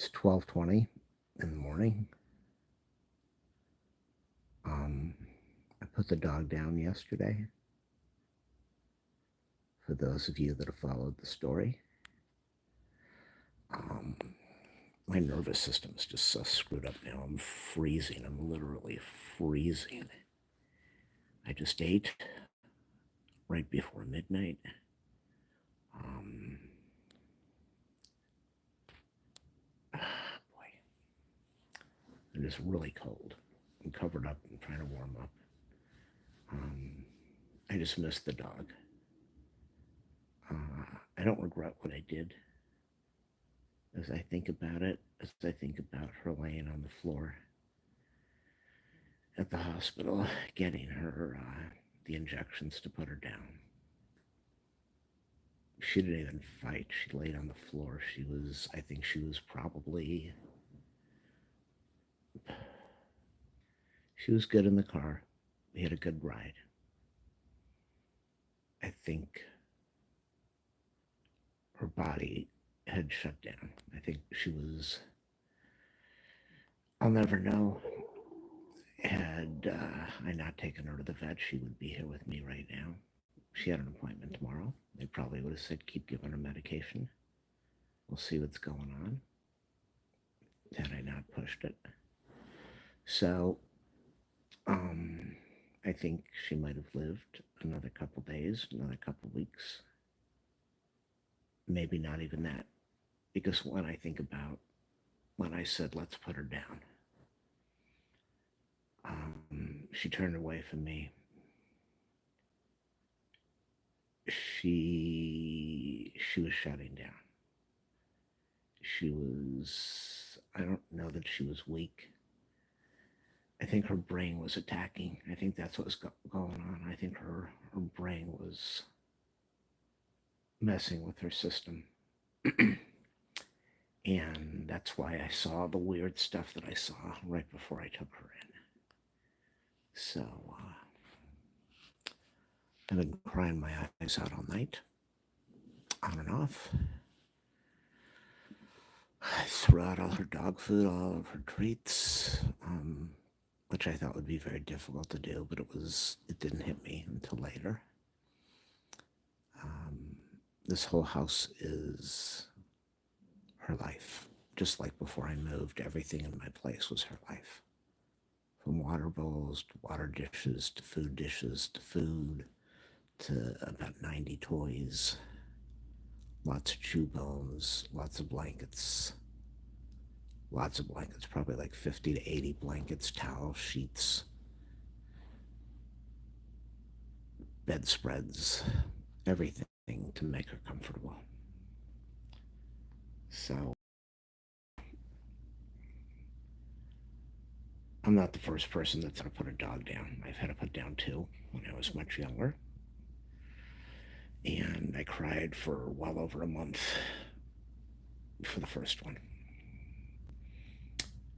It's 12:20 in the morning. Um, I put the dog down yesterday. For those of you that have followed the story, um, my nervous system is just so screwed up now. I'm freezing. I'm literally freezing. I just ate right before midnight. Um, boy, it is really cold. I'm covered up and trying to warm up. Um, I just missed the dog. I don't regret what I did. As I think about it, as I think about her laying on the floor at the hospital, getting her the injections to put her down. She didn't even fight. She laid on the floor. I think she was good in the car. We had a good ride. I think her body had shut down. I think I'll never know. Had I not taken her to the vet, she would be here with me right now. She had an appointment tomorrow. They probably would have said, keep giving her medication. We'll see what's going on. Had I not pushed it. So, um, I think she might have lived another couple days, another couple weeks. Maybe not even that. Because when I think about when I said, let's put her down, she turned away from me. She was shutting down. I don't know that she was weak. I think her brain was attacking. I think that's what was going on. I think her brain was messing with her system. And that's why I saw the weird stuff that I saw right before I took her in. So, I've been crying my eyes out all night, on and off. I threw out all her dog food, all of her treats, which I thought would be very difficult to do, but it didn't hit me until later. This whole house is her life. Just like before I moved, everything in my place was her life. From water bowls to water dishes to food to about 90 toys, lots of chew bones, lots of blankets, probably like 50 to 80 blankets, towels, sheets, bedspreads, everything to make her comfortable. So, I'm not the first person that's going to put a dog down. I've had to put down two when I was much younger. And I cried for well over a month for the first one.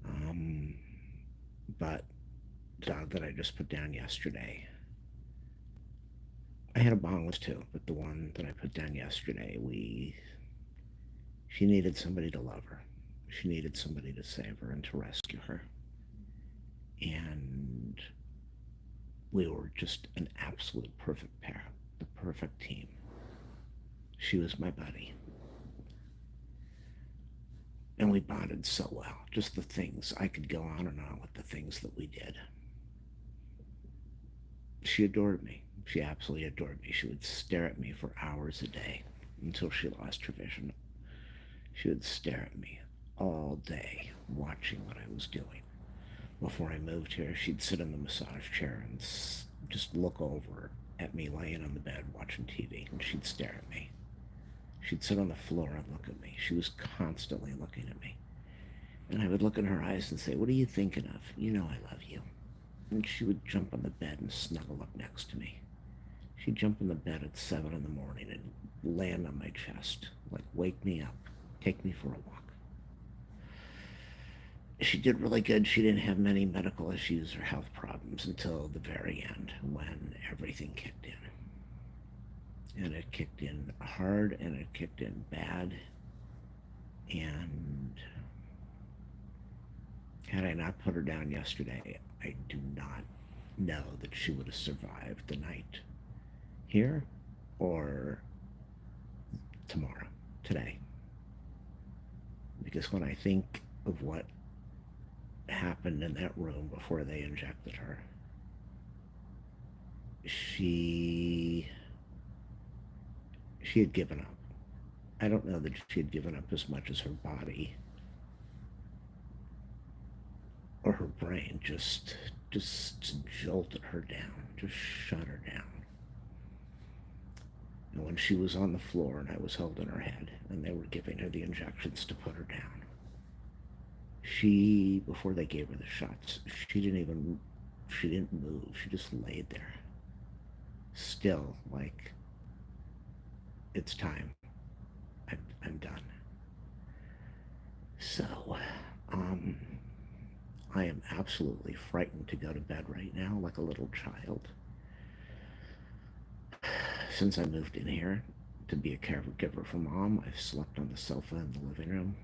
Um, but the dog that I just put down yesterday, I had a boneless too, but the one that I put down yesterday, she needed somebody to love her. She needed somebody to save her and to rescue her. And we were just an absolute perfect pair, the perfect team. She was my buddy. And we bonded so well. Just the things, I could go on and on with the things that we did. She adored me. She absolutely adored me. She would stare at me for hours a day until she lost her vision. She would stare at me all day, watching what I was doing. Before I moved here, she'd sit in the massage chair and just look over at me laying on the bed watching TV, and she'd stare at me. She'd sit on the floor and look at me. She was constantly looking at me. And I would look in her eyes and say, what are you thinking of? You know I love you. And she would jump on the bed and snuggle up next to me. She'd jump in the bed at 7 in the morning and land on my chest, like wake me up, take me for a walk. She did really good. She didn't have many medical issues or health problems until the very end when everything kicked in. And it kicked in hard and it kicked in bad. And Had I not put her down yesterday, I do not know that she would have survived the night here or tomorrow, today. Because when I think of what happened in that room before they injected her, she she had given up. I don't know that she had given up as much as her body or her brain just jolted her down, just shut her down. And when she was on the floor and I was holding her head and they were giving her the injections to put her down, she, before they gave her the shots, she didn't move. She just laid there, still, like, it's time. I'm done. So, um, I am absolutely frightened to go to bed right now like a little child. Since I moved in here to be a caregiver for Mom, I've slept on the sofa in the living room.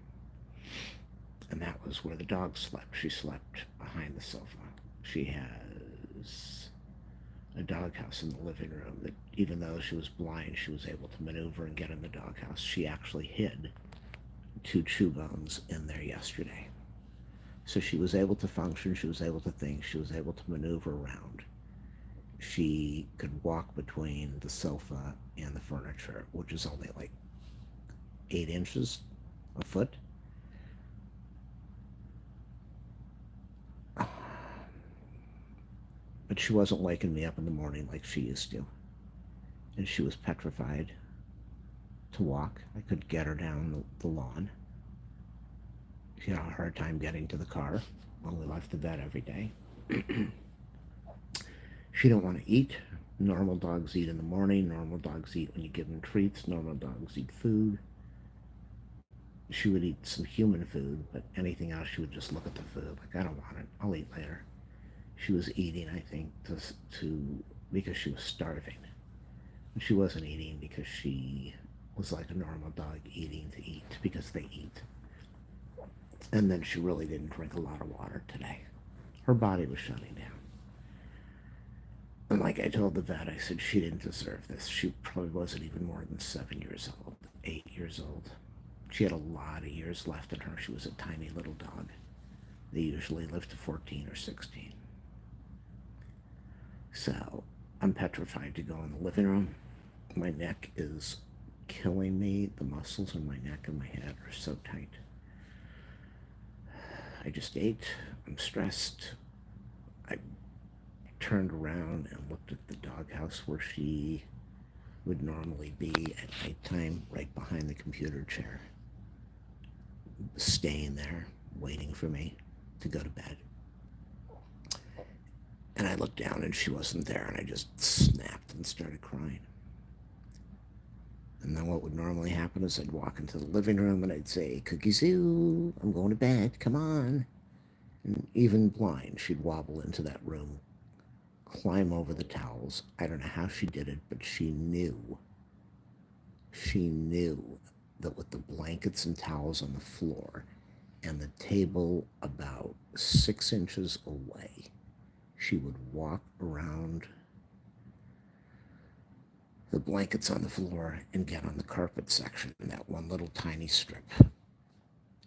And that was where the dog slept. She slept behind the sofa. She has a doghouse in the living room that, even though she was blind, she was able to maneuver and get in the doghouse. She actually hid 2 chew bones in there yesterday. So she was able to function, she was able to think, she was able to maneuver around. She could walk between the sofa and the furniture, which is only like 8 inches, a foot. But she wasn't waking me up in the morning like she used to. And she was petrified to walk. I could get her down the lawn. She had a hard time getting to the car when we left the vet every day. She didn't want to eat. Normal dogs eat in the morning. Normal dogs eat when you give them treats. Normal dogs eat food. She would eat some human food, but anything else, she would just look at the food like, I don't want it. I'll eat later. She was eating, I think, to because she was starving. And she wasn't eating because she was like a normal dog eating to eat because they eat. And then she really didn't drink a lot of water today. Her body was shutting down. And like I told the vet, I said she didn't deserve this. She probably wasn't even more than 7 years old, 8 years old. She had a lot of years left in her. She was a tiny little dog. They usually live to 14 or 16. So I'm petrified to go in the living room. My neck is killing me. The muscles in my neck and my head are so tight. I just ate. I'm stressed. I turned around and looked at the doghouse where she would normally be at nighttime, right behind the computer chair, staying there, waiting for me to go to bed. And I looked down and she wasn't there, and I just snapped and started crying. And then what would normally happen is I'd walk into the living room and I'd say, Cookie Zoo, I'm going to bed, come on. And even blind, she'd wobble into that room, climb over the towels. I don't know how she did it, but she knew that with the blankets and towels on the floor and the table about 6 inches away, she would walk around the blankets on the floor and get on the carpet section, that one little tiny strip,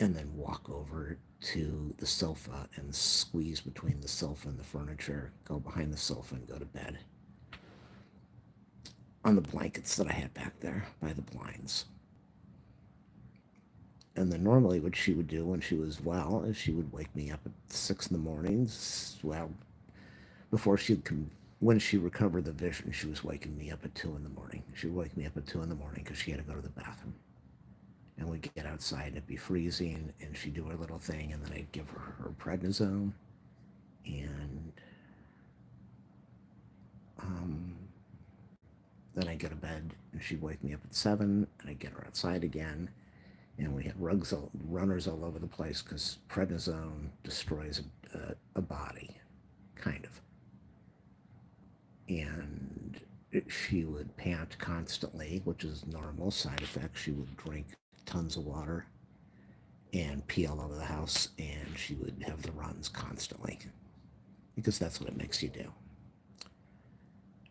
and then walk over to the sofa and squeeze between the sofa and the furniture, go behind the sofa and go to bed on the blankets that I had back there by the blinds. And then normally what she would do when she was well is she would wake me up at 6 in the morning. Well, before when she recovered the vision, she was waking me up at 2 in the morning. She would wake me up at 2 in the morning because she had to go to the bathroom. And we'd get outside and it'd be freezing, and she'd do her little thing, and then I'd give her prednisone. And then I'd go to bed, and she'd wake me up at 7, and I'd get her outside again. And we had runners all over the place because prednisone destroys a body, kind of. And she would pant constantly, which is normal side effect. She would drink tons of water and pee all over the house, and she would have the runs constantly because that's what it makes you do.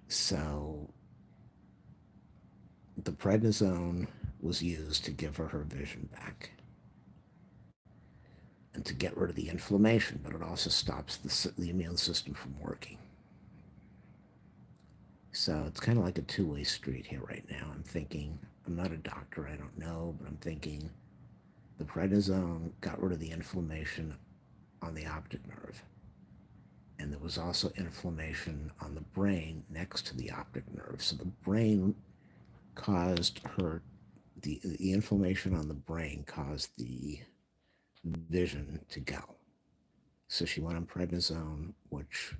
So the prednisone was used to give her her vision back and to get rid of the inflammation, but it also stops the immune system from working. So it's kind of like a two-way street here right now. I'm thinking, I'm not a doctor, I don't know, but I'm thinking the prednisone got rid of the inflammation on the optic nerve. And there was also inflammation on the brain next to the optic nerve. So the brain caused her, the inflammation on the brain caused the vision to go. So she went on prednisone, which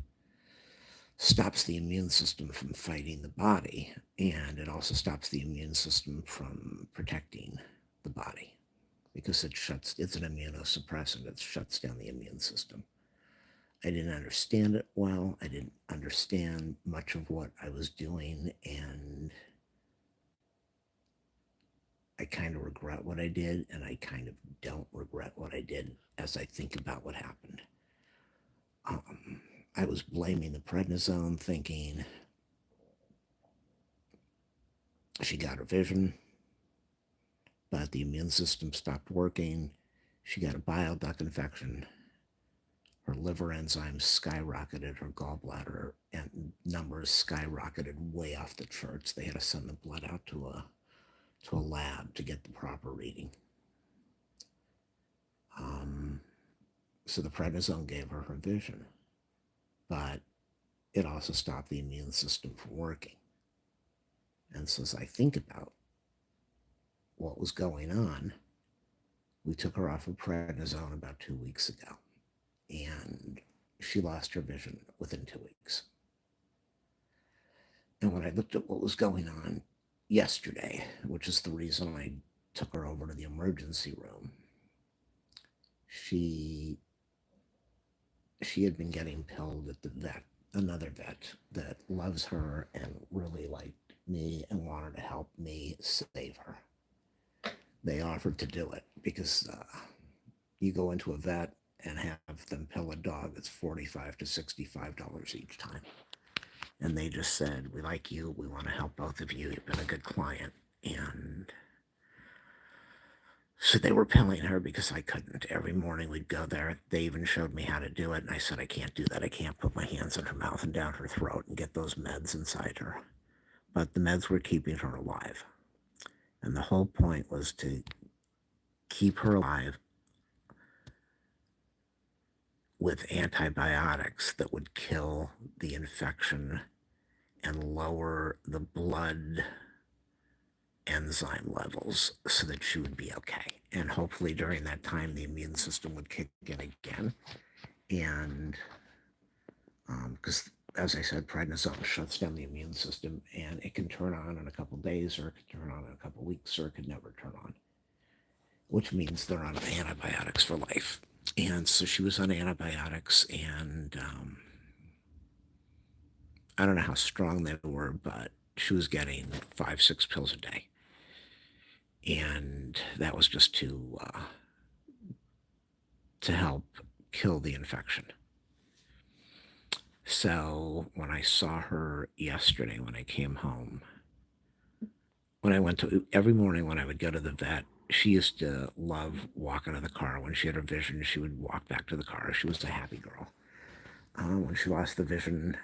stops the immune system from fighting the body, and it also stops the immune system from protecting the body because it's an immunosuppressant. It shuts down the immune system. I didn't understand it well. I didn't understand much of what I was doing, and I kind of regret what I did, and I kind of don't regret what I did as I think about what happened. I was blaming the prednisone, thinking she got her vision, but the immune system stopped working. She got a bile duct infection. Her liver enzymes skyrocketed. Her gallbladder and numbers skyrocketed way off the charts. They had to send the blood out to a lab to get the proper reading. So the prednisone gave her her vision, but it also stopped the immune system from working. And so as I think about what was going on, we took her off of prednisone about 2 weeks ago, and she lost her vision within 2 weeks. And when I looked at what was going on yesterday, which is the reason I took her over to the emergency room, she had been getting pilled at the vet, another vet that loves her and really liked me and wanted to help me save her. They offered to do it because you go into a vet and have them pill a dog that's $45 to $65 each time. And they just said, we like you, we want to help both of you, you've been a good client. And so they were pilling her because I couldn't. Every morning we'd go there. They even showed me how to do it. And I said, I can't do that. I can't put my hands in her mouth and down her throat and get those meds inside her. But the meds were keeping her alive. And the whole point was to keep her alive with antibiotics that would kill the infection and lower the blood enzyme levels so that she would be okay. And hopefully during that time, the immune system would kick in again. And because, as I said, prednisone shuts down the immune system, and it can turn on in a couple days, or it can turn on in a couple weeks, or it could never turn on, which means they're on antibiotics for life. And so she was on antibiotics, and I don't know how strong they were, but she was getting 5, 6 pills a day. And that was just to help kill the infection. So when I saw her yesterday, when I came home, when I went to, every morning when I would go to the vet, she used to love walking to the car. When she had her vision, she would walk back to the car. She was a happy girl. When she lost the vision,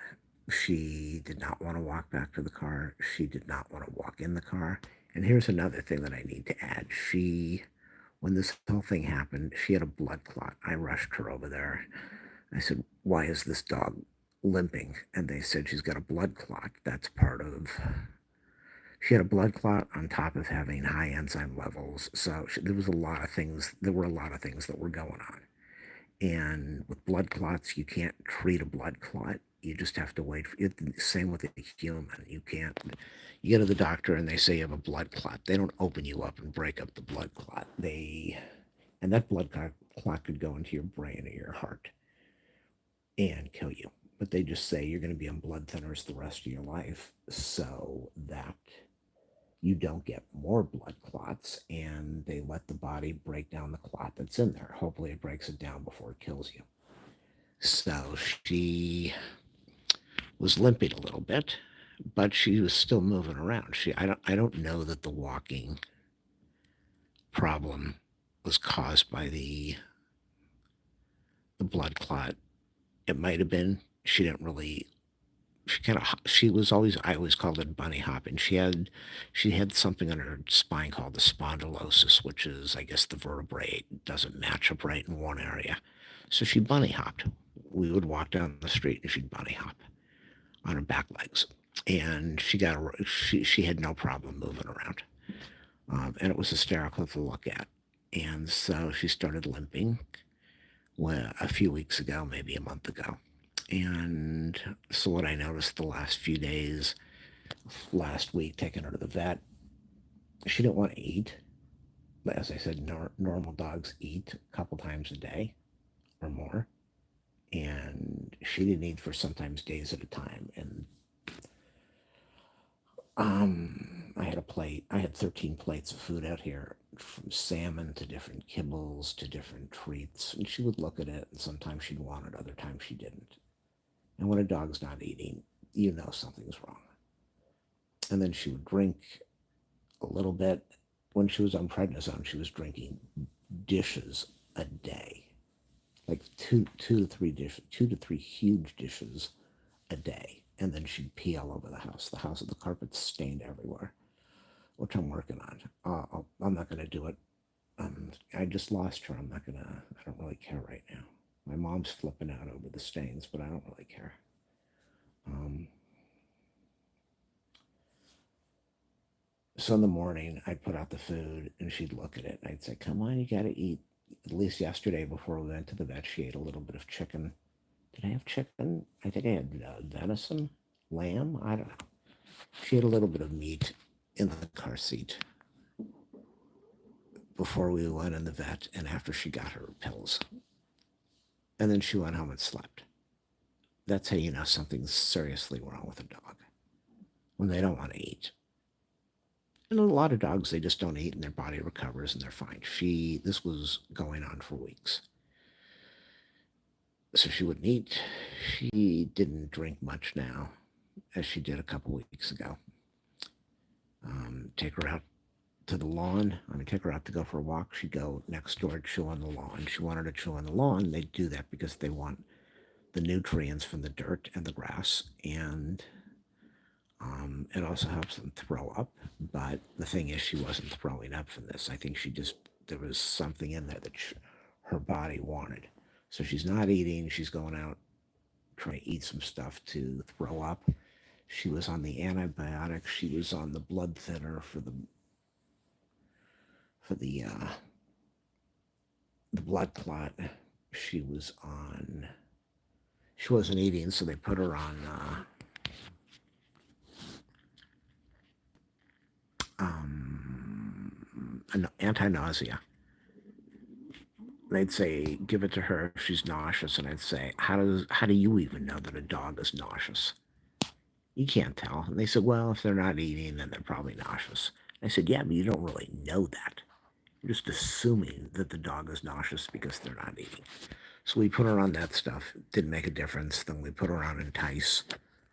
she did not want to walk back to the car. She did not want to walk in the car. And here's another thing that I need to add. When this whole thing happened, she had a blood clot. I rushed her over there. I said, why is this dog limping? And they said she's got a blood clot. That's part of, she had a blood clot on top of having high enzyme levels. So there were a lot of things that were going on. And with blood clots, you can't treat a blood clot. You just have to wait. Same with a human. You can't. You go to the doctor and they say you have a blood clot. They don't open you up and break up the blood clot. And that blood clot could go into your brain or your heart and kill you. But they just say you're going to be on blood thinners the rest of your life so that you don't get more blood clots, and they let the body break down the clot that's in there. Hopefully it breaks it down before it kills you. So she was limping a little bit, but she was still moving around. I don't know that the walking problem was caused by the blood clot. It might have been. She didn't really. She was always. I always called it bunny hopping. She had something on her spine called the spondylosis, which is, I guess, the vertebrae doesn't match up right in one area. So she bunny hopped. We would walk down the street and she'd bunny hop on her back legs, and she had no problem moving around, and it was hysterical to look at. And so she started limping a few weeks ago, maybe a month ago. And so what I noticed the last few days, last week, taking her to the vet, she didn't want to eat. But as I said, normal dogs eat a couple times a day or more. And she didn't eat for sometimes days at a time. And I had a plate. I had 13 plates of food out here, from salmon to different kibbles to different treats. And she would look at it, and sometimes she'd want it, other times she didn't. And when a dog's not eating, you know something's wrong. And then she would drink a little bit. When she was on prednisone, she was drinking dishes a day, like two to three dishes, 2 to 3 huge dishes a day. And then she'd pee all over the house. The carpet's stained everywhere, which I'm working on. I'm not going to do it. I just lost her. I don't really care right now. My mom's flipping out over the stains, but I don't really care. So in the morning, I'd put out the food and she'd look at it and I'd say, "Come on, you got to eat." At least yesterday, before we went to the vet, she ate a little bit of chicken. Did I have chicken? I think I had venison, lamb. I don't know. She had a little bit of meat in the car seat before we went in the vet and after she got her pills. And then she went home and slept. That's how you know something's seriously wrong with a dog, when they don't want to eat. And a lot of dogs, they just don't eat and their body recovers and they're fine. This was going on for weeks. So she wouldn't eat. She didn't drink much now, as she did a couple weeks ago. Take her out to the lawn. Take her out to go for a walk. She'd go next door, chew on the lawn. She wanted to chew on the lawn. They do that because they want the nutrients from the dirt and the grass, and it also helps them throw up. But the thing is, she wasn't throwing up from this. I think there was something in there that her body wanted. So she's not eating. She's going out trying to eat some stuff to throw up. She was on the antibiotics. She was on the blood thinner for the blood clot. She was on. She wasn't eating, so they put her on an anti-nausea. They'd say, give it to her if she's nauseous, and I'd say, how do you even know that a dog is nauseous? You can't tell. And they said, well, if they're not eating, then they're probably nauseous. I said, yeah, but you don't really know that. You're just assuming that the dog is nauseous because they're not eating. So we put her on that stuff. It didn't make a difference. Then we put her on Entice,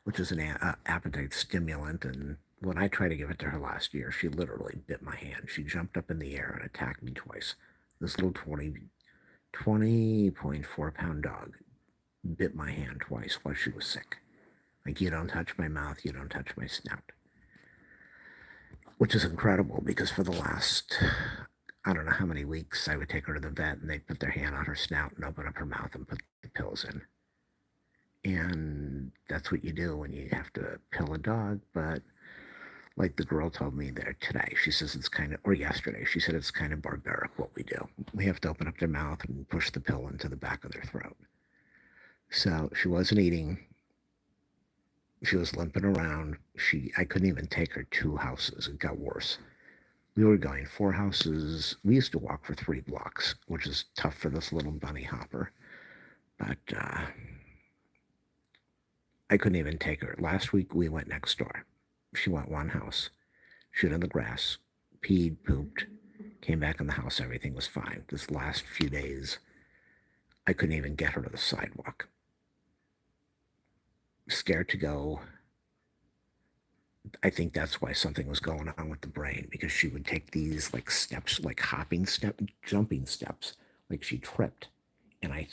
which is an appetite stimulant. And when I tried to give it to her last year, she literally bit my hand. She jumped up in the air and attacked me twice. This little 20.4 pound dog bit my hand twice while she was sick. Like, you don't touch my mouth, you don't touch my snout. Which is incredible, because for the last, I don't know how many weeks, I would take her to the vet and they'd put their hand on her snout and open up her mouth and put the pills in. And that's what you do when you have to pill a dog. But like the girl told me there today, she says it's kind of, or yesterday, she said it's kind of barbaric what we do. We have to open up their mouth and push the pill into the back of their throat. So she wasn't eating. She was limping around. I couldn't even take her 2 houses. It got worse. We were going 4 houses. We used to walk for 3 blocks, which is tough for this little bunny hopper. But I couldn't even take her. Last week we went next door. She went 1 house. Shit in the grass. Peed, pooped. Came back in the house. Everything was fine. This last few days, I couldn't even get her to the sidewalk. scared to go. I think that's why something was going on with the brain, because she would take these like steps, like hopping step, jumping steps, like she tripped. And I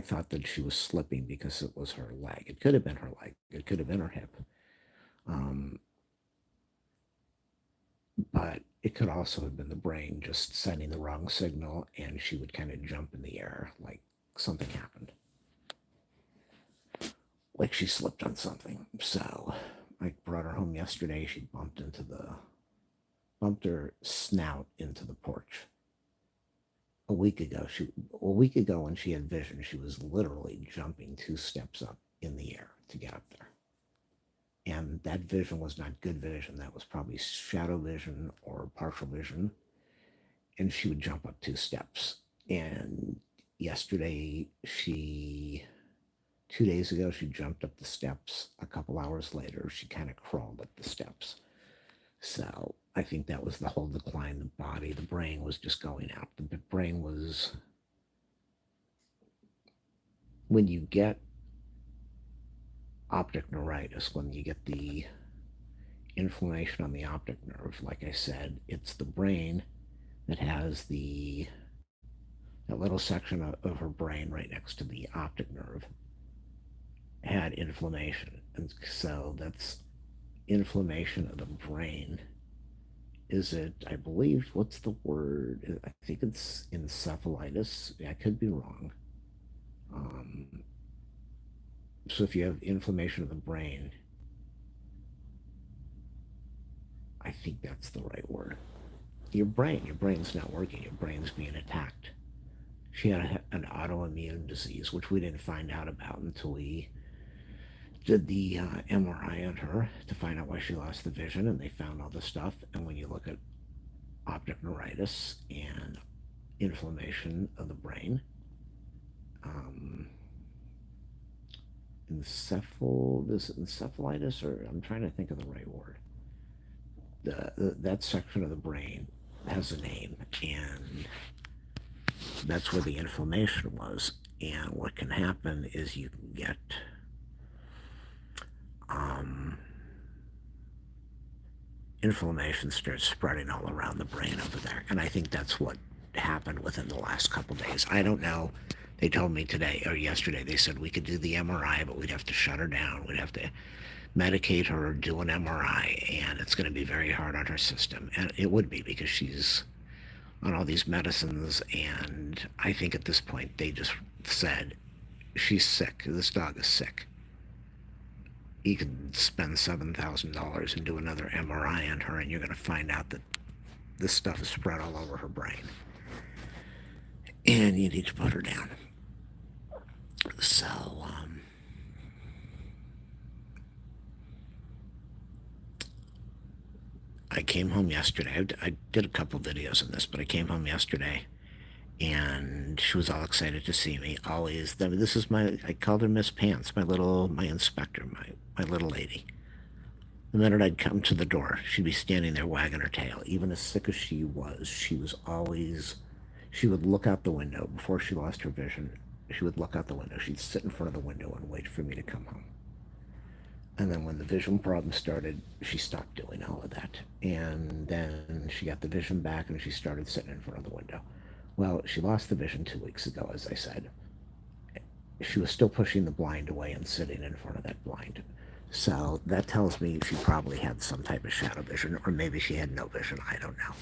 thought that she was slipping because it was her leg. It could have been her leg. It could have been her hip. Um, but it could also have been the brain just sending the wrong signal, and she would kind of jump in the air like something happened, like she slipped on something. So I brought her home yesterday. She bumped her snout into the porch. A week ago when she had vision, she was literally jumping 2 steps up in the air to get up there. And that vision was not good vision. That was probably shadow vision or partial vision. And she would jump up 2 steps. And yesterday, 2 days ago, she jumped up the steps. A couple hours later, she kind of crawled up the steps. So I think that was the whole decline. The body, the brain was just going out. The brain was, when you get optic neuritis, when you get the inflammation on the optic nerve, like I said, it's the brain that has that little section of her brain right next to the optic nerve had inflammation. And so that's inflammation of the brain. Is it, I believe, what's the word? I think it's encephalitis. I could be wrong. Um, so if you have inflammation of the brain, I think that's the right word. Your brain's not working. Your brain's being attacked. She had an autoimmune disease, which we didn't find out about until we did the MRI on her to find out why she lost the vision, and they found all the stuff. And when you look at optic neuritis and inflammation of the brain, um, encephalitis, or I'm trying to think of the right word. That section of the brain has a name, and that's where the inflammation was. And what can happen is you can get um, inflammation starts spreading all around the brain over there. And I think that's what happened within the last couple days. I don't know. They told me today or yesterday, they said we could do the MRI, but we'd have to shut her down. We'd have to medicate her or do an MRI, and it's going to be very hard on her system. And it would be, because she's on all these medicines. And I think at this point, they just said, she's sick. This dog is sick. You can spend $7,000 and do another MRI on her, and you're going to find out that this stuff is spread all over her brain. And you need to put her down. So, I came home yesterday. I did a couple videos on this, but I came home yesterday, and she was all excited to see me. Always, this is I called her Miss Pants, my inspector, my little lady. The minute I'd come to the door, she'd be standing there wagging her tail. Even as sick as she was always, she would look out the window before she lost her vision. She would look out the window. She'd sit in front of the window and wait for me to come home. And then when the vision problem started, she stopped doing all of that. And then she got the vision back, and she started sitting in front of the window. Well, she lost the vision 2 weeks ago, as I said. She was still pushing the blind away and sitting in front of that blind. So that tells me she probably had some type of shadow vision, or maybe she had no vision. I don't know.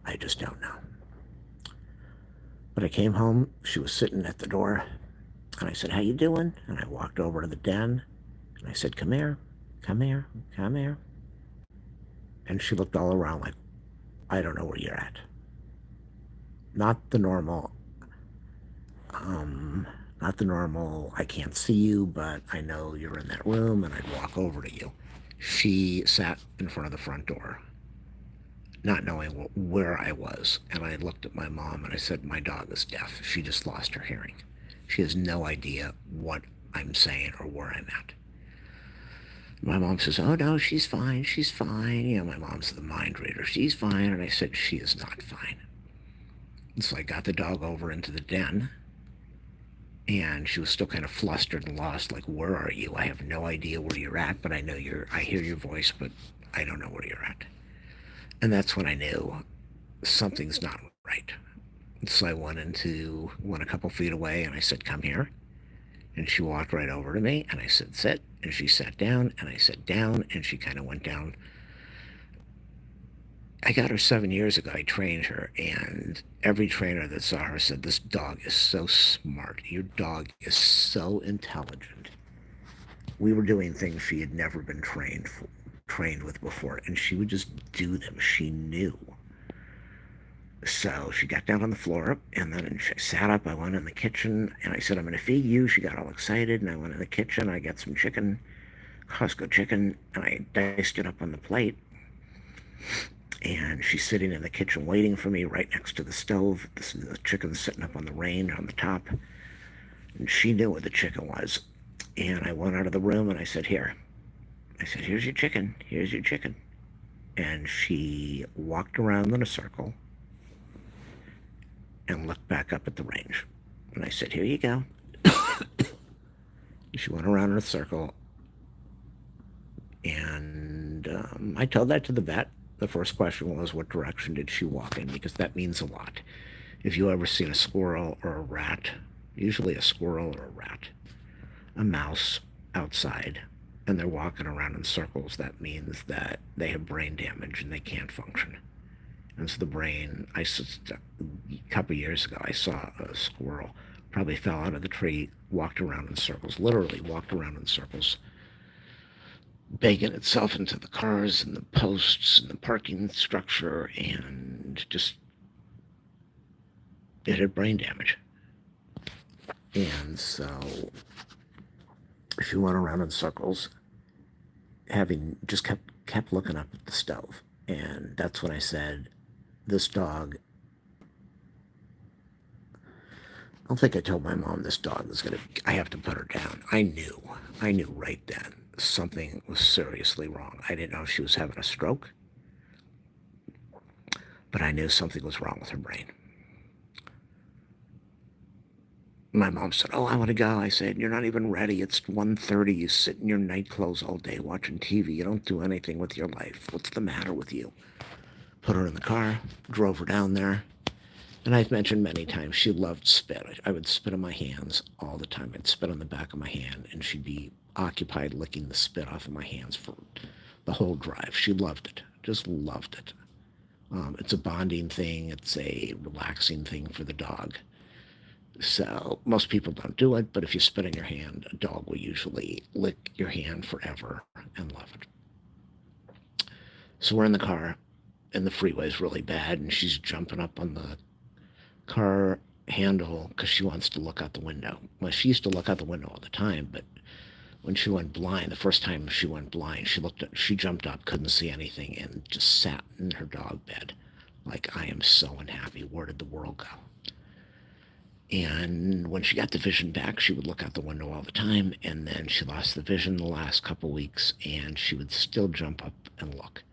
I just don't know. But I came home. She was sitting at the door, and I said, "How you doing?" And I walked over to the den, and I said, "Come here, come here, come here." And she looked all around like, "I don't know where you're at." Not the normal, not the normal, "I can't see you, but I know you're in that room," and I'd walk over to you. She sat in front of the front door, not knowing where I was. And I looked at my mom, and I said, "My dog is deaf. She just lost her hearing. She has no idea what I'm saying or where I'm at." My mom says, "Oh, no, she's fine. She's fine." You know, my mom's the mind reader. "She's fine." And I said, "She is not fine." And so I got the dog over into the den, And she was still kind of flustered and lost, like, where are you? I have no idea where you're at, but I hear your voice, but I don't know where you're at. And that's when I knew something's not right. So went a couple feet away and I said, come here. And she walked right over to me and I said, sit. And she sat down and I said, down. And she kind of went down. I got her 7 years ago. I trained her, and every trainer that saw her said, this dog is so smart. Your dog is so intelligent. We were doing things she had never been trained with before, and she would just do them. She knew. So she got down on the floor, and then she sat up. I went in the kitchen, and I said, I'm going to feed you. She got all excited, and I went in the kitchen. I got some chicken, Costco chicken, and I diced it up on the plate. And she's sitting in the kitchen waiting for me right next to the stove. The chicken's sitting up on the range on the top. And she knew what the chicken was. And I went out of the room and I said, here. I said, here's your chicken. Here's your chicken. And she walked around in a circle and looked back up at the range. And I said, here you go. She went around in a circle. And I told that to the vet. The first question was, what direction did she walk in? Because that means a lot. If you ever seen a squirrel or a rat, usually a squirrel or a rat, a mouse outside, and they're walking around in circles, that means that they have brain damage and they can't function. And so the brain, a couple of years ago, I saw a squirrel, probably fell out of the tree, walked around in circles, literally walked around in circles, baking itself into the cars and the posts and the parking structure, and just, it had brain damage. And so she went around in circles, having just kept looking up at the stove. And that's when I said, this dog, I don't think I told my mom this dog was I have to put her down. I knew right then something was seriously wrong. I didn't know if she was having a stroke, but I knew something was wrong with her brain. My mom said, oh, I want to go. I said, you're not even ready. It's 1:30. You sit in your night clothes all day watching TV. You don't do anything with your life. What's the matter with you? Put her in the car, drove her down there. And I've mentioned many times she loved spit. I would spit on my hands all the time. I'd spit on the back of my hand, and she'd be occupied licking the spit off of my hands for the whole drive. She loved it, just loved it. It's a bonding thing. It's a relaxing thing for the dog. So most people don't do it, but if you spit in your hand, a dog will usually lick your hand forever and love it. So we're in the car, and the freeway's really bad, and she's jumping up on the car handle because she wants to look out the window. Well, she used to look out the window all the time, but when she went blind, the first time she went blind, she jumped up, couldn't see anything, and just sat in her dog bed like, I am so unhappy. Where did the world go? And when she got the vision back, she would look out the window all the time, and then she lost the vision the last couple weeks, and she would still jump up and look.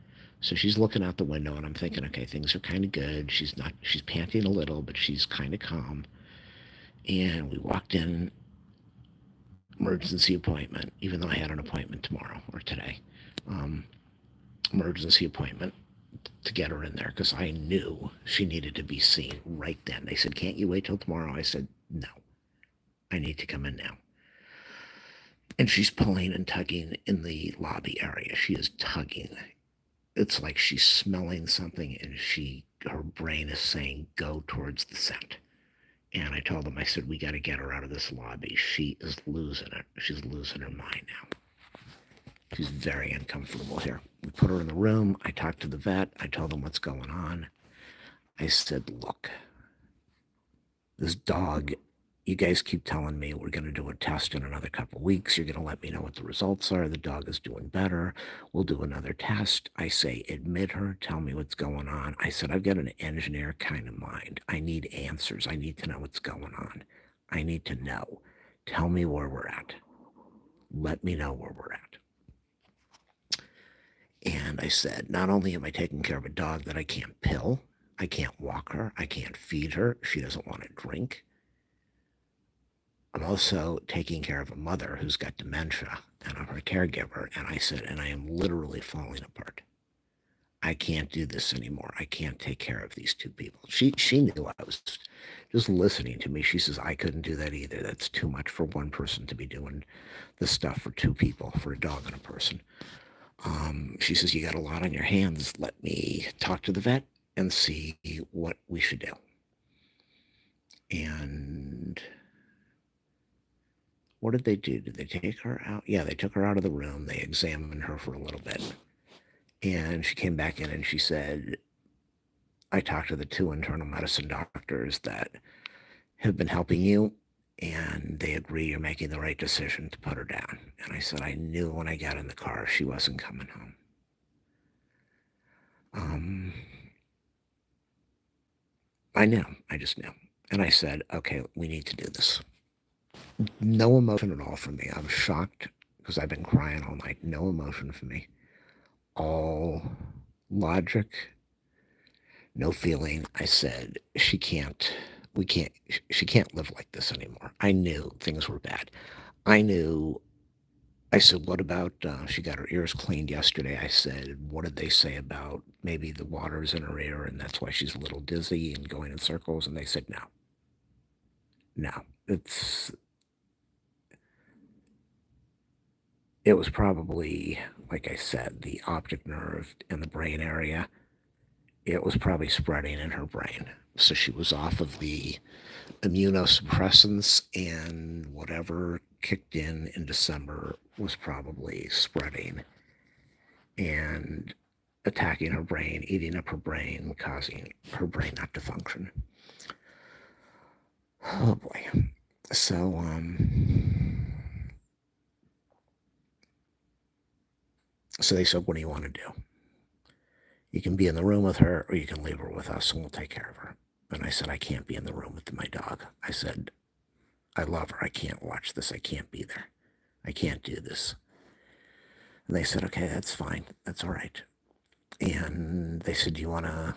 So she's looking out the window, and I'm thinking, okay, things are kind of good. She's panting a little, but she's kind of calm. And we walked in, emergency appointment, even though I had an appointment tomorrow or today. Emergency appointment to get her in there because I knew she needed to be seen right then. They said, can't you wait till tomorrow? I said, no, I need to come in now. And she's pulling and tugging in the lobby area. She is tugging. It's like she's smelling something, and her brain is saying, go towards the scent. And I told them, I said, we got to get her out of this lobby. She is losing it. She's losing her mind now. She's very uncomfortable here. We put her in the room. I talked to the vet. I told them what's going on. I said, look, this dog, you guys keep telling me we're going to do a test in another couple of weeks. You're going to let me know what the results are. The dog is doing better. We'll do another test. I say, admit her. Tell me what's going on. I said, I've got an engineer kind of mind. I need answers. I need to know what's going on. I need to know. Tell me where we're at. Let me know where we're at. And I said, not only am I taking care of a dog that I can't pill, I can't walk her, I can't feed her, she doesn't want to drink, I'm also taking care of a mother who's got dementia, and I'm her caregiver. And I said, and I am literally falling apart. I can't do this anymore. I can't take care of these two people. She knew I was just listening to me. She says, I couldn't do that either. That's too much for one person to be doing this stuff for two people, for a dog and a person. She says, you got a lot on your hands. Let me talk to the vet and see what we should do. And what did they do? Did they take her out? Yeah, they took her out of the room. They examined her for a little bit. And she came back in and she said, I talked to the two internal medicine doctors that have been helping you, and they agree you're making the right decision to put her down. And I said, I knew when I got in the car she wasn't coming home. I knew. I just knew. And I said, okay, we need to do this. No emotion at all from me. I was shocked because I've been crying all night. No emotion from me. All logic, no feeling. I said, she can't live like this anymore. I knew things were bad. I said, what about, she got her ears cleaned yesterday. I said, what did they say about maybe the water's in her ear and that's why she's a little dizzy and going in circles? And they said, no. No. It was probably, like I said, the optic nerve in the brain area. It was probably spreading in her brain. So she was off of the immunosuppressants, and whatever kicked in December was probably spreading and attacking her brain, eating up her brain, causing her brain not to function. Oh boy. So, so they said, what do you want to do? You can be in the room with her or you can leave her with us and we'll take care of her. And I said, I can't be in the room with my dog. I said, I love her. I can't watch this. I can't be there. I can't do this. And they said, okay, that's fine. That's all right. And they said, you wanna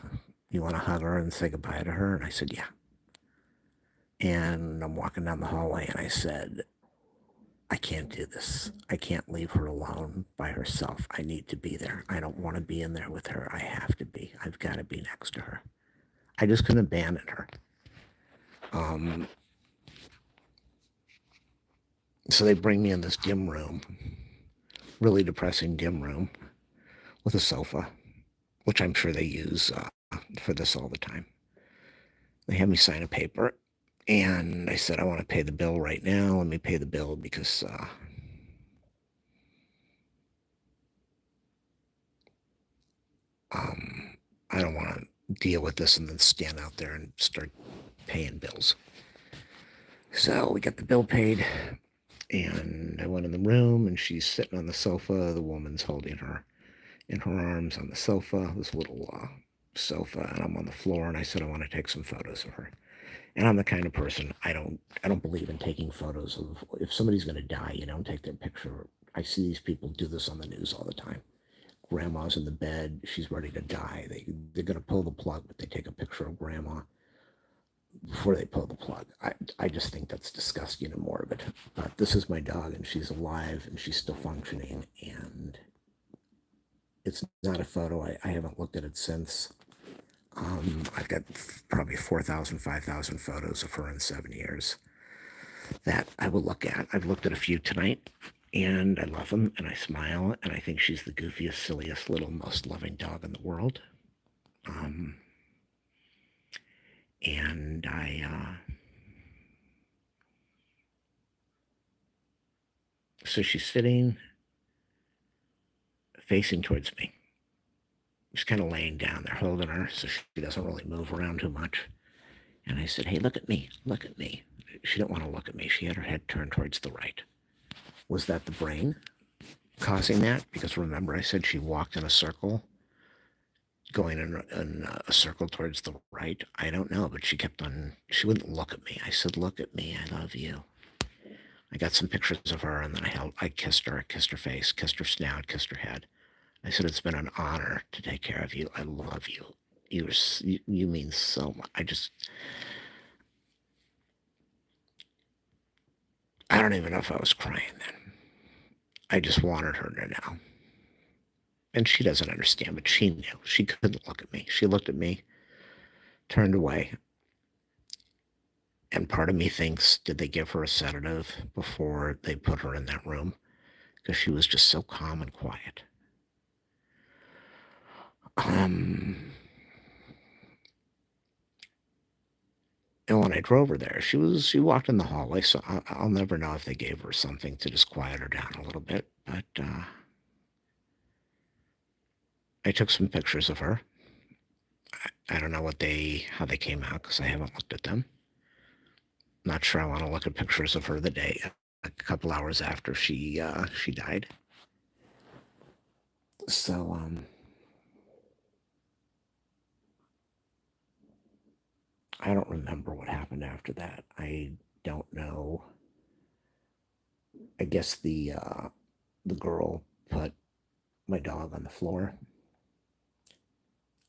hug her and say goodbye to her? And I said, yeah. And I'm walking down the hallway and I said, I can't do this. I can't leave her alone by herself. I need to be there. I don't want to be in there with her. I have to be. I've got to be next to her. I just couldn't abandon her. So they bring me in this dim room, really depressing dim room, with a sofa, which I'm sure they use for this all the time. They have me sign a paper, and I said, I want to pay the bill right now. Let me pay the bill because I don't want to deal with this and then stand out there and start paying bills. So we got the bill paid, and I went in the room, and she's sitting on the sofa. The woman's holding her in her arms on the sofa, this little sofa, and I'm on the floor. And I said, I want to take some photos of her. And I'm the kind of person, I don't believe in taking photos of, if somebody's going to die, you don't take their picture. I see these people do this on the news all the time. Grandma's in the bed, she's ready to die. They're going to pull the plug, but they take a picture of grandma before they pull the plug. I just think that's disgusting and morbid. But this is my dog, and she's alive, and she's still functioning, and it's not a photo. I haven't looked at it since. I've got probably 4,000, 5,000 photos of her in 7 years that I will look at. I've looked at a few tonight, and I love them, and I smile, and I think she's the goofiest, silliest, little, most loving dog in the world. And so she's sitting facing towards me. She's kind of laying down there, holding her, so she doesn't really move around too much. And I said, hey, look at me, look at me. She didn't want to look at me. She had her head turned towards the right. Was that the brain causing that? Because remember, I said she walked in a circle, going in a circle towards the right. I don't know, but she kept on, she wouldn't look at me. I said, look at me, I love you. I got some pictures of her, and then I kissed her face, kissed her snout, kissed her head. I said, it's been an honor to take care of you. I love you. You mean so much. I don't even know if I was crying then. I just wanted her to know. And she doesn't understand, but she knew. She couldn't look at me. She looked at me, turned away, and part of me thinks, did they give her a sedative before they put her in that room? Because she was just so calm and quiet. Um, and when I drove her there, she walked in the hallway, so I'll never know if they gave her something to just quiet her down a little bit. But I took some pictures of her. I don't know how they came out because I haven't looked at them. Not sure I want to look at pictures of her the day a couple hours after she died. So I don't remember what happened after that. I don't know. I guess the girl put my dog on the floor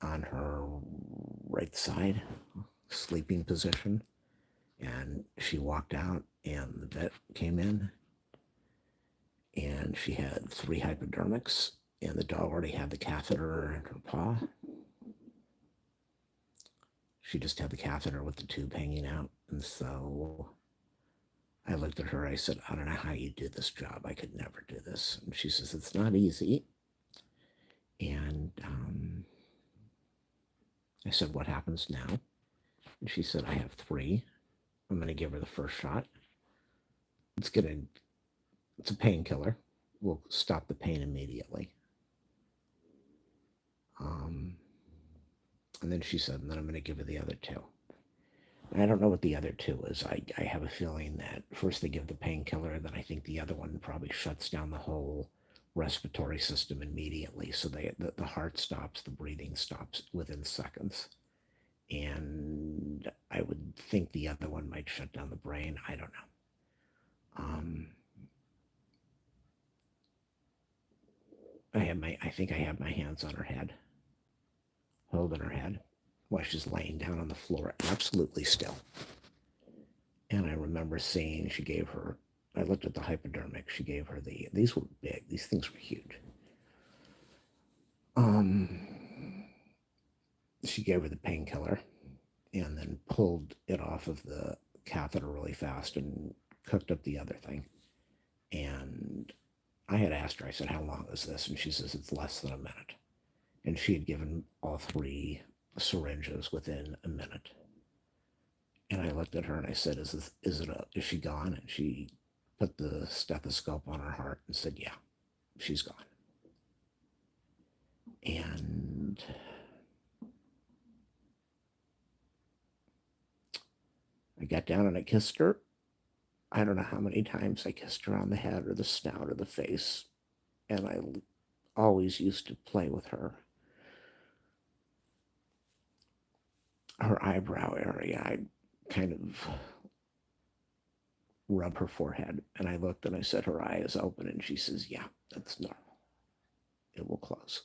on her right side, sleeping position, and she walked out, and the vet came in, and she had 3 hypodermics, and the dog already had the catheter in her paw. She just had the catheter with the tube hanging out, and so I looked at her. I said, I don't know how you do this job. I could never do this. And she says, it's not easy. And I said, what happens now? And she said, I have 3. I'm going to give her the first shot. It's a painkiller. We'll stop the pain immediately. And then she said, and then I'm going to give her the other 2. And I don't know what the other 2 is. I have a feeling that first they give the painkiller, then I think the other one probably shuts down the whole respiratory system immediately. So the heart stops, the breathing stops within seconds. And I would think the other one might shut down the brain. I don't know. I think I have my hands on her head, holding her head while she's laying down on the floor, absolutely still. And I remember seeing I looked at the hypodermic. She gave her these were big. These things were huge. She gave her the painkiller and then pulled it off of the catheter really fast and cooked up the other thing. And I had asked her, I said, how long is this? And she says, it's less than a minute. And she had given all 3 syringes within a minute. And I looked at her and I said, is she gone? And she put the stethoscope on her heart and said, yeah, she's gone. And I got down and I kissed her. I don't know how many times I kissed her on the head or the snout or the face. And I always used to play with her eyebrow area. I'd kind of rub her forehead. And I looked and I said, her eye is open. And she says, yeah, that's normal. It will close.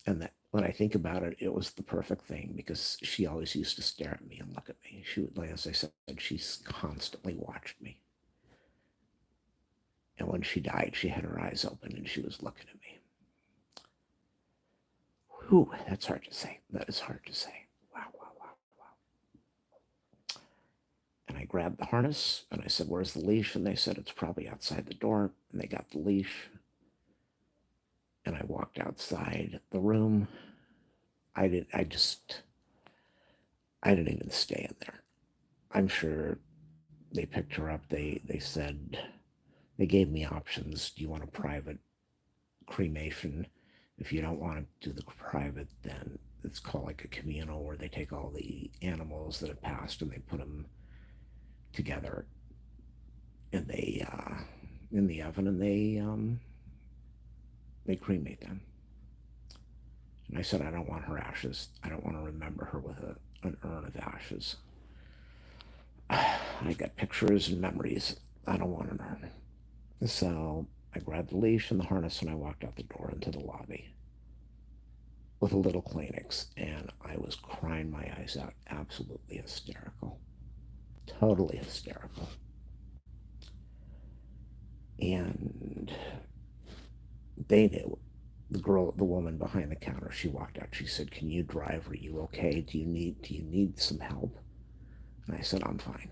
And that, when I think about it, it was the perfect thing because she always used to stare at me and look at me. She would, like as I said, she's constantly watched me. And when she died, she had her eyes open and she was looking at me. Whew, that's hard to say. That is hard to say. Wow, wow, wow, wow. And I grabbed the harness and I said, where's the leash? And they said, it's probably outside the door. And they got the leash. And I walked outside the room. I didn't even stay in there. I'm sure they picked her up. They said, they gave me options. Do you want a private cremation? If you don't want to do the private, then it's called like a communal where they take all the animals that have passed and they put them together and they in the oven and they cremate them. And I said, I don't want her ashes. I don't want to remember her with an urn of ashes. I got pictures and memories. I don't want an urn. So I grabbed the leash and the harness and I walked out the door into the lobby with a little Kleenex. And I was crying my eyes out, absolutely hysterical. Totally hysterical. And they knew. The woman behind the counter, she walked out. She said, "Can you drive? Are you okay? Do you need some help?" And I said, "I'm fine."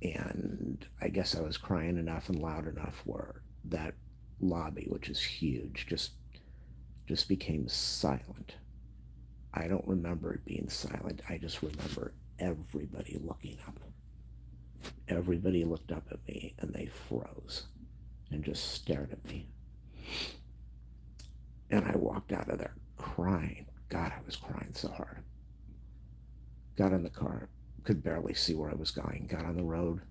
And I guess I was crying enough and loud enough where that lobby, which is huge, just became silent. I don't remember it being silent. I just remember everybody looking up. Everybody looked up at me and they froze and just stared at me. And I walked out of there crying. God, I was crying so hard. Got in the car, could barely see where I was going. Got on the road,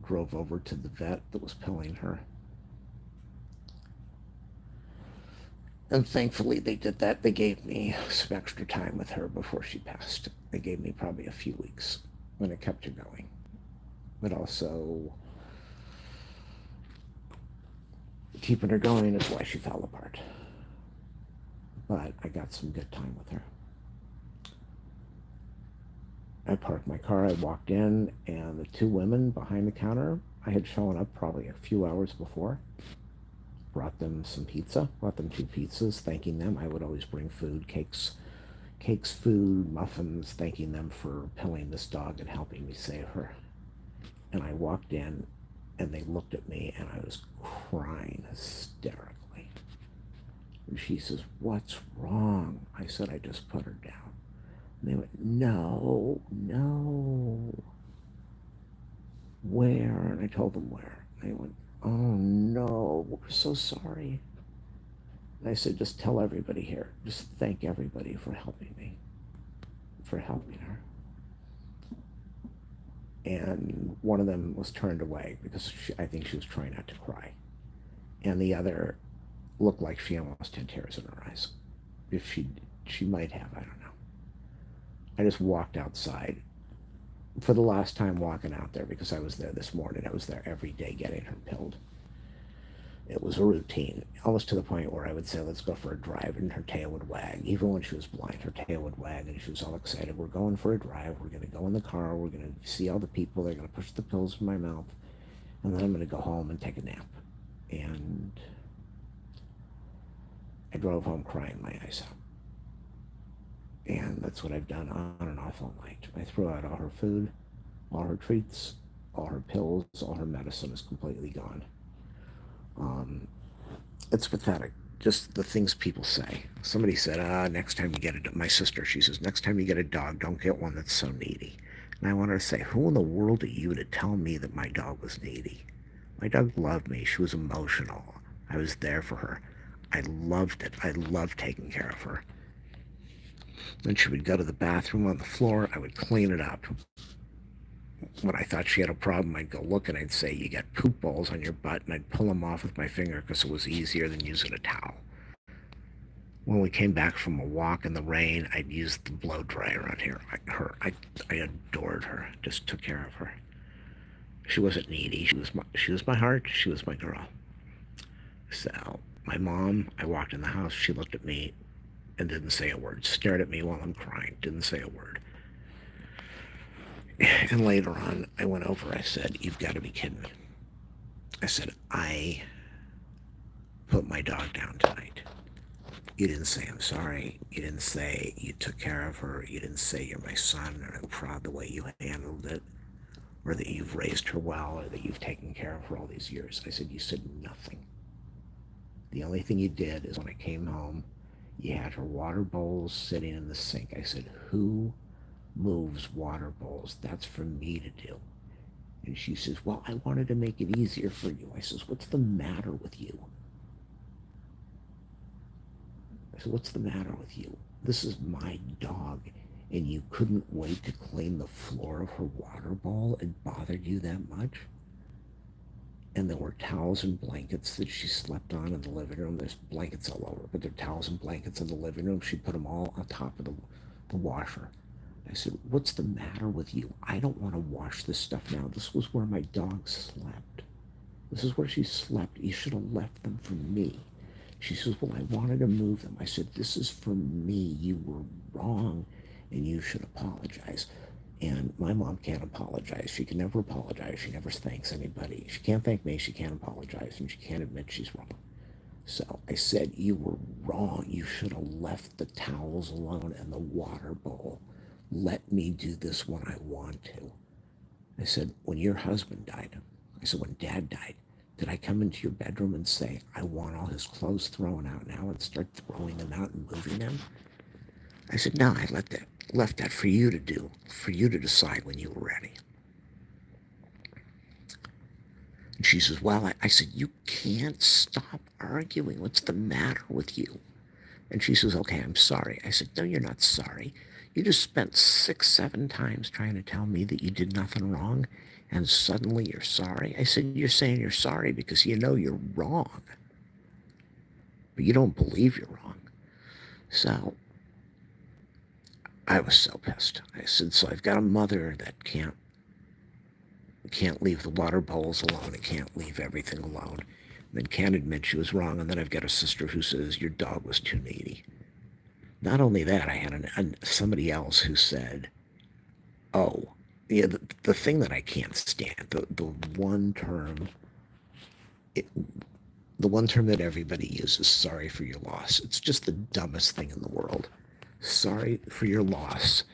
drove over to the vet that was pilling her. And thankfully, they did that. They gave me some extra time with her before she passed. They gave me probably a few weeks when it kept her going. But also, keeping her going is why she fell apart. But I got some good time with her. I parked my car, I walked in, and the two women behind the counter, I had shown up probably a few hours before, brought them some pizza, brought them two pizzas, thanking them. I would always bring food, cakes, food, muffins, thanking them for pilling this dog and helping me save her. And I walked in, and they looked at me, and I was crying hysterically. And she says, "What's wrong?" I said, "I just put her down." And they went, "No, no. Where?" And I told them where. And they went, "Oh, no, we're so sorry." And I said, "Just tell everybody here. Just thank everybody for helping me, for helping her." And one of them was turned away because I think she was trying not to cry. And the other looked like she almost had tears in her eyes. If she might have, I don't know. I just walked outside for the last time walking out there because I was there this morning. I was there every day getting her pilled. It was a routine, almost to the point where I would say, "Let's go for a drive," and her tail would wag. Even when she was blind, her tail would wag, and she was all excited. "We're going for a drive. We're going to go in the car. We're going to see all the people. They're going to push the pills in my mouth, and then I'm going to go home and take a nap." And I drove home crying my eyes out. And that's what I've done on and off all night. I threw out all her food, all her treats, all her pills, all her medicine is completely gone. Um, it's pathetic. Just the things people say. Somebody said, "Next time you get a," my sister, she says, "Next time you get a dog, don't get one that's so needy." And I want her to say, "Who in the world are you to tell me that my dog was needy?" My dog loved me. She was emotional. I was there for her. I loved it. I loved taking care of her. Then she would go to the bathroom on the floor. I would clean it up. When I thought she had a problem, I'd go look and I'd say, "You got poop balls on your butt," and I'd pull them off with my finger because it was easier than using a towel. When we came back from a walk in the rain, I'd use the blow dryer on I adored her. Just took care of her. She wasn't needy. She was my heart. She was my girl. So my mom, I walked in the house. She looked at me and didn't say a word. Stared at me while I'm crying. Didn't say a word. And later on, I went over. I said, "You've got to be kidding me." I said, "I put my dog down tonight. You didn't say I'm sorry. You didn't say you took care of her. You didn't say you're my son and I'm proud the way you handled it, or that you've raised her well, or that you've taken care of her all these years." I said, "You said nothing. The only thing you did is when I came home, you had her water bowls sitting in the sink." I said, "Who moves water bowls? That's for me to do." And she says, "Well, I wanted to make it easier for you." I says, "What's the matter with you?" I said, "What's the matter with you? This is my dog, and you couldn't wait to clean the floor of her water bowl? It bothered you that much?" And there were towels and blankets that she slept on in the living room. There's blankets all over, but there are towels and blankets in the living room. She put them all on top of the washer. I said, "What's the matter with you? I don't want to wash this stuff now. This was where my dog slept. This is where she slept. You should have left them for me." She says, "Well, I wanted to move them." I said, "This is for me. You were wrong, and you should apologize." And my mom can't apologize. She can never apologize. She never thanks anybody. She can't thank me. She can't apologize. And she can't admit she's wrong. So I said, you were wrong. You should have left the towels alone and the water bowl. Let me do this when I want to. I said, when your husband died, I said, when Dad died, did I come into your bedroom and say, I want all his clothes thrown out now and start throwing them out and moving them? I said, no, I left that for you to do, for you to decide when you were ready. And she says, well, I said, you can't stop arguing. What's the matter with you? And she says, okay, I'm sorry. I said, no, you're not sorry. You just spent 6, 7 times trying to tell me that you did nothing wrong, and suddenly you're sorry. I said, you're saying you're sorry because you know you're wrong, but you don't believe you're wrong. So I was so pissed. I said, so I've got a mother that can't leave the water bowls alone and can't leave everything alone, and then can't admit she was wrong, and then I've got a sister who says your dog was too needy. Not only that, I had somebody else who said, oh, yeah, the thing that I can't stand, the one term, the one term that everybody uses, sorry for your loss. It's just the dumbest thing in the world. Sorry for your loss.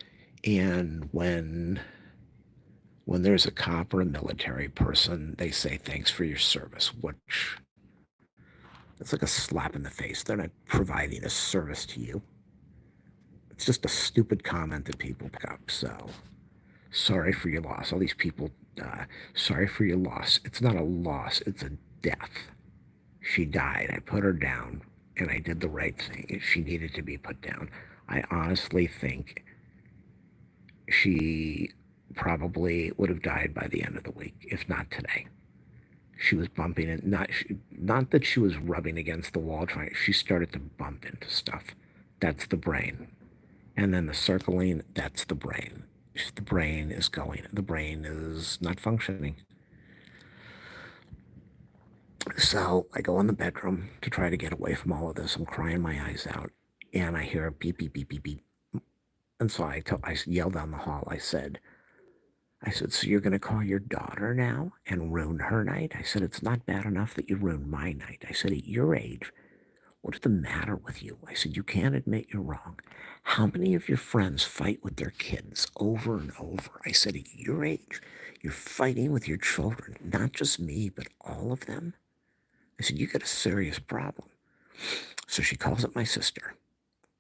And when there's a cop or a military person, they say thanks for your service, which it's like a slap in the face. They're not providing a service to you. It's just a stupid comment that people pick up. So, sorry for your loss. All these people, sorry for your loss. It's not a loss, it's a death. She died. I put her down, and I did the right thing. She needed to be put down. I honestly think she probably would have died by the end of the week, if not today. She was bumping it. Not that she was rubbing against the wall trying. She started to bump into stuff. That's the brain. And then the circling, that's the brain. The brain is going. The brain is not functioning. So I go in the bedroom to try to get away from all of this. I'm crying my eyes out. And I hear a beep, beep, beep, beep, beep. And so I yelled down the hall. I said, so you're going to call your daughter now and ruin her night? I said, it's not bad enough that you ruined my night. I said, at your age, what's the matter with you? I said, you can't admit you're wrong. How many of your friends fight with their kids over and over? I said, at your age, you're fighting with your children, not just me, but all of them. I said, you got a serious problem. So she calls up my sister,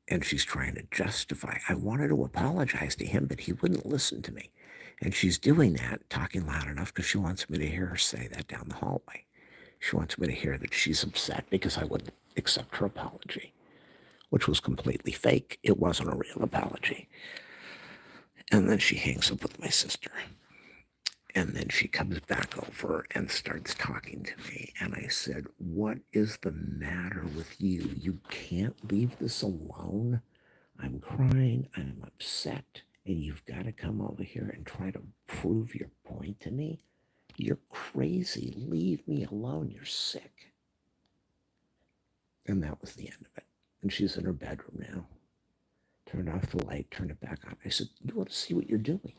and she's trying to justify. I wanted to apologize to him, but he wouldn't listen to me. And she's doing that, talking loud enough, because she wants me to hear her say that down the hallway. She wants me to hear that she's upset because I wouldn't accept her apology, which was completely fake. It wasn't a real apology. And then she hangs up with my sister. And then she comes back over and starts talking to me. And I said, what is the matter with you? You can't leave this alone. I'm crying. I'm upset. And you've got to come over here and try to prove your point to me. You're crazy. Leave me alone. You're sick. And that was the end of it. And she's in her bedroom now. Turned off the light, turned it back on. I said, you want to see what you're doing?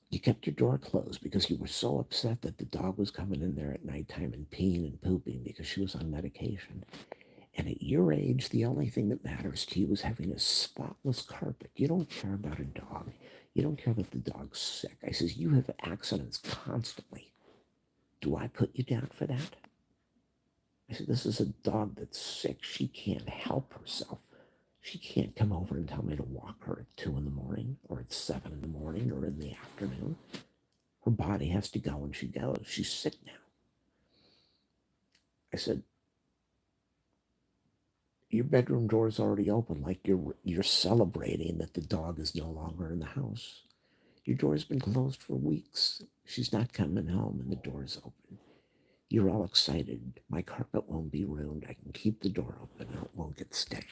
You kept your door closed because you were so upset that the dog was coming in there at nighttime and peeing and pooping because she was on medication. And at your age, the only thing that matters to you is having a spotless carpet. You don't care about a dog. You don't care that the dog's sick. I says, you have accidents constantly. Do I put you down for that? I said, this is a dog that's sick. She can't help herself. She can't come over and tell me to walk her at 2 in the morning or at 7 in the morning or in the afternoon. Her body has to go and she goes. She's sick now. I said, your bedroom door is already open, like you're celebrating that the dog is no longer in the house. Your door's been closed for weeks. She's not coming home and the door's open. You're all excited. My carpet won't be ruined. I can keep the door open and it won't get stained.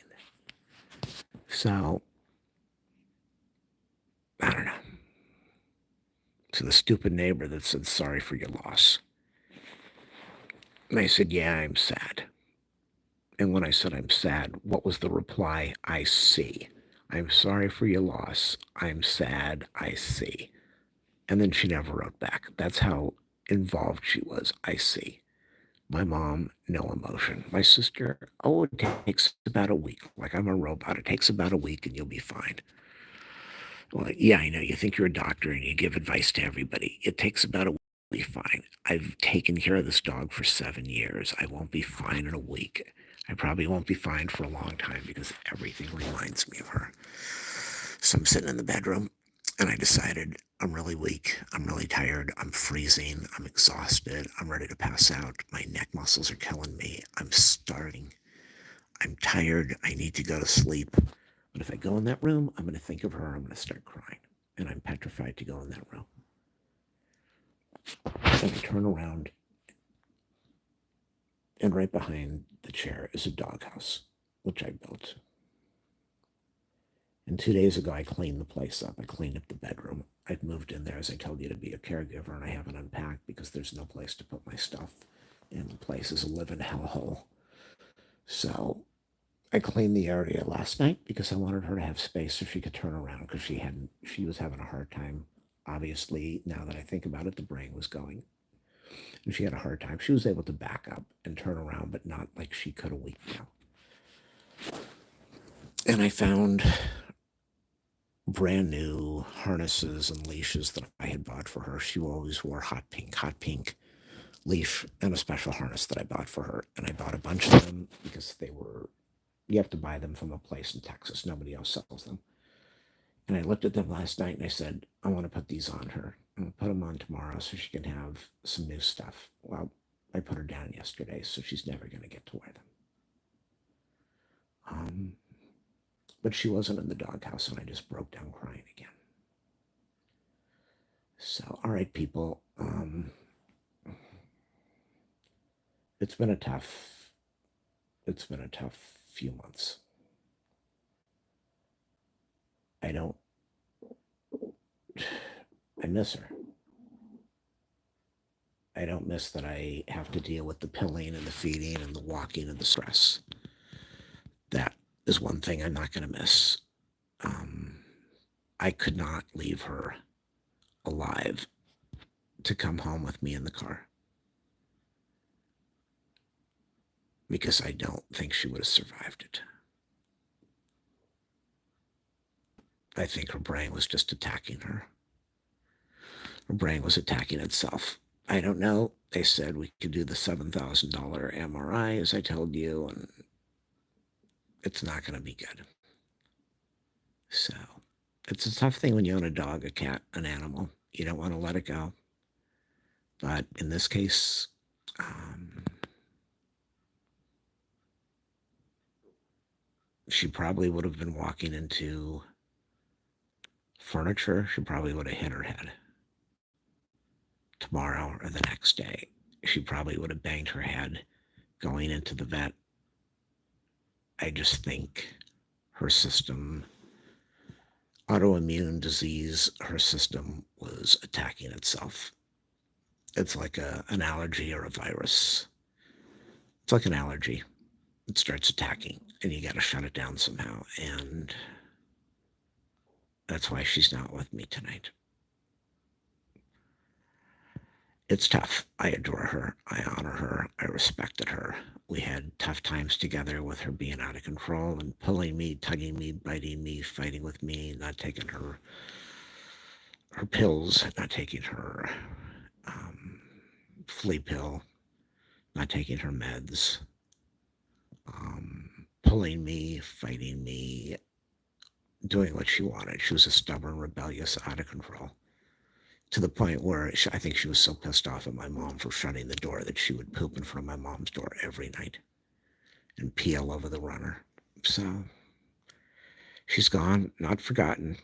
So, I don't know. To the stupid neighbor that said sorry for your loss. And I said, yeah, I'm sad. And when I said I'm sad, what was the reply? I see. I'm sorry for your loss. I'm sad. I see. And then she never wrote back. That's how involved she was. I see. My mom, no emotion. My sister, oh, it takes about a week. Like I'm a robot. It takes about a week and you'll be fine. Well, yeah, I know. You think you're a doctor and you give advice to everybody. It takes about a week to be fine. I've taken care of this dog for 7 years. I won't be fine in a week. I probably won't be fine for a long time because everything reminds me of her. So I'm sitting in the bedroom and I decided I'm really weak. I'm really tired. I'm freezing. I'm exhausted. I'm ready to pass out. My neck muscles are killing me. I'm starving. I'm tired. I need to go to sleep. But if I go in that room, I'm going to think of her. I'm going to start crying. And I'm petrified to go in that room. And I turn around, and right behind the chair is a doghouse, which I built. And 2 days ago, I cleaned the place up. I cleaned up the bedroom. I'd moved in there, as I told you, to be a caregiver, and I haven't unpacked because there's no place to put my stuff. And the place is a living hellhole. So I cleaned the area last night because I wanted her to have space so she could turn around because she was having a hard time. Obviously, now that I think about it, the brain was going. And she had a hard time. She was able to back up and turn around, but not like she could a week ago. And I found brand new harnesses and leashes that I had bought for her. She always wore hot pink leash and a special harness that I bought for her. And I bought a bunch of them because you have to buy them from a place in Texas. Nobody else sells them. And I looked at them last night and I said, I want to put these on her. I'm going to put them on tomorrow so she can have some new stuff. Well, I put her down yesterday, so she's never going to get to wear them. But she wasn't in the doghouse, and I just broke down crying again. So, all right, people. It's been a tough few months. I miss her. I don't miss that I have to deal with the pilling and the feeding and the walking and the stress. That is one thing I'm not going to miss. I could not leave her alive to come home with me in the car because I don't think she would have survived it. I think her brain was just attacking her. Her brain was attacking itself. I don't know. They said we could do the $7,000 MRI, as I told you, and it's not going to be good. So it's a tough thing when you own a dog, a cat, an animal. You don't want to let it go. But in this case, she probably would have been walking into furniture. She probably would have hit her head. Tomorrow or the next day, she probably would have banged her head going into the vet. I just think her system, autoimmune disease, her system was attacking itself. It's like an allergy or a virus. It's like an allergy. It starts attacking, and you got to shut it down somehow. And that's why she's not with me tonight. It's tough. I adore her. I honor her. I respected her. We had tough times together with her being out of control and pulling me, tugging me, biting me, fighting with me, not taking her pills, not taking her flea pill, not taking her meds, pulling me, fighting me, doing what she wanted. She was a stubborn, rebellious, out of control. To the point where I think she was so pissed off at my mom for shutting the door that she would poop in front of my mom's door every night and pee all over the runner. So she's gone, not forgotten.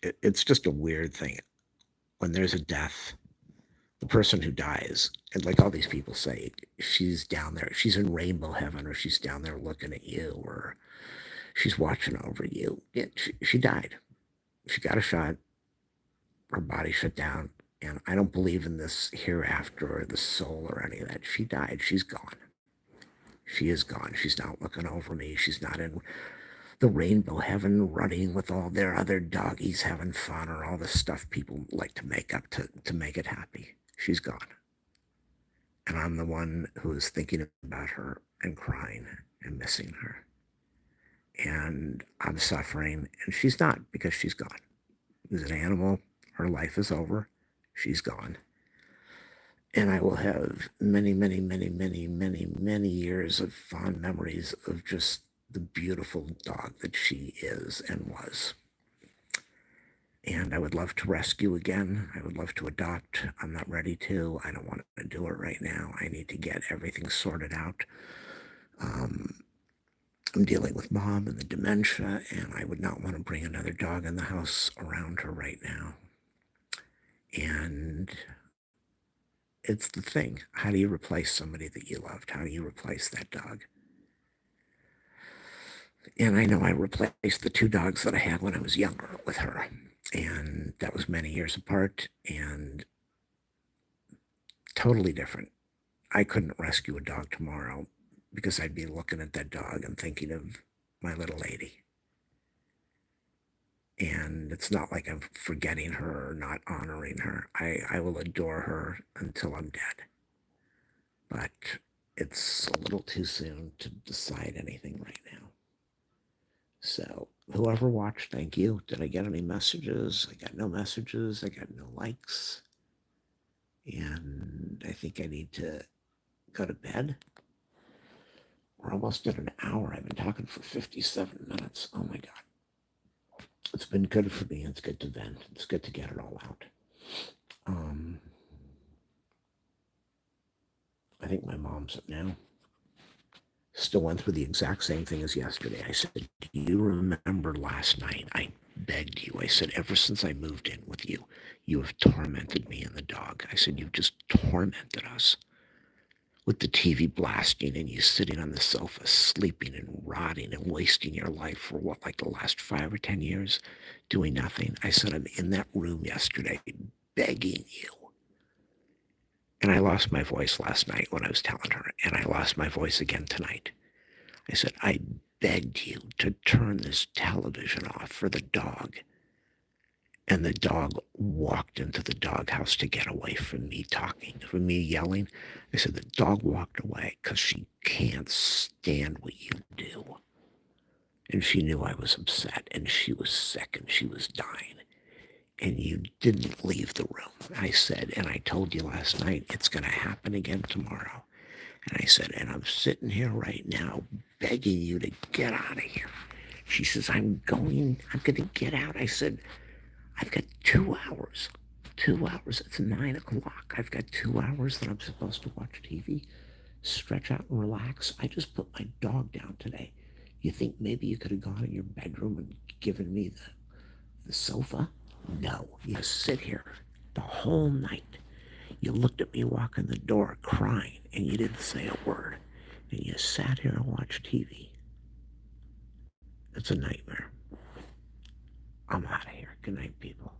It's just a weird thing. When there's a death, the person who dies, and like all these people say, she's down there, she's in rainbow heaven, or she's down there looking at you, or she's watching over you. She died. She got a shot. Her body shut down. And I don't believe in this hereafter or the soul or any of that. She died. She's gone. She is gone. She's not looking over me. She's not in the rainbow heaven running with all their other doggies having fun or all the stuff people like to make up to make it happy. She's gone. And I'm the one who is thinking about her and crying and missing her. And I'm suffering, and she's not, because she's gone. As an animal, her life is over. She's gone. And I will have many, many, many, many, many, many years of fond memories of just the beautiful dog that she is and was. And I would love to rescue again. I would love to adopt. I'm not ready to. I don't want to do it right now. I need to get everything sorted out. I'm dealing with mom and the dementia, and I would not want to bring another dog in the house around her right now. And it's the thing. How do you replace somebody that you loved? How do you replace that dog? And I know I replaced the 2 dogs that I had when I was younger with her. And that was many years apart and totally different. I couldn't rescue a dog tomorrow because I'd be looking at that dog and thinking of my little lady. And it's not like I'm forgetting her or not honoring her. I will adore her until I'm dead. But it's a little too soon to decide anything right now. So, whoever watched, thank you. Did I get any messages? I got no messages. I got no likes. And I think I need to go to bed. We're almost at an hour. I've been talking for 57 minutes. Oh my God. It's been good for me. It's good to vent. It's good to get it all out. I think my mom's up now. Still went through the exact same thing as yesterday. I said, do you remember last night? I begged you. I said, ever since I moved in with you, you have tormented me and the dog. I said, you've just tormented us with the TV blasting and you sitting on the sofa, sleeping and rotting and wasting your life for what, like the last 5 or 10 years, doing nothing. I said, I'm in that room yesterday begging you. And I lost my voice last night when I was telling her, and I lost my voice again tonight. I said, I begged you to turn this television off for the dog. And the dog walked into the doghouse to get away from me talking, from me yelling. I said, the dog walked away because she can't stand what you do. And she knew I was upset, and she was sick, and she was dying. And you didn't leave the room. I said, and I told you last night, it's going to happen again tomorrow. And I said, and I'm sitting here right now begging you to get out of here. She says, I'm going to get out. I said, I've got 2 hours. 2 hours. It's 9 o'clock. I've got 2 hours that I'm supposed to watch TV, stretch out and relax. I just put my dog down today. You think maybe you could have gone in your bedroom and given me the sofa? No. You sit here the whole night. You looked at me walk in the door crying, and you didn't say a word. And you sat here and watched TV. It's a nightmare. I'm out of here. Good night, people.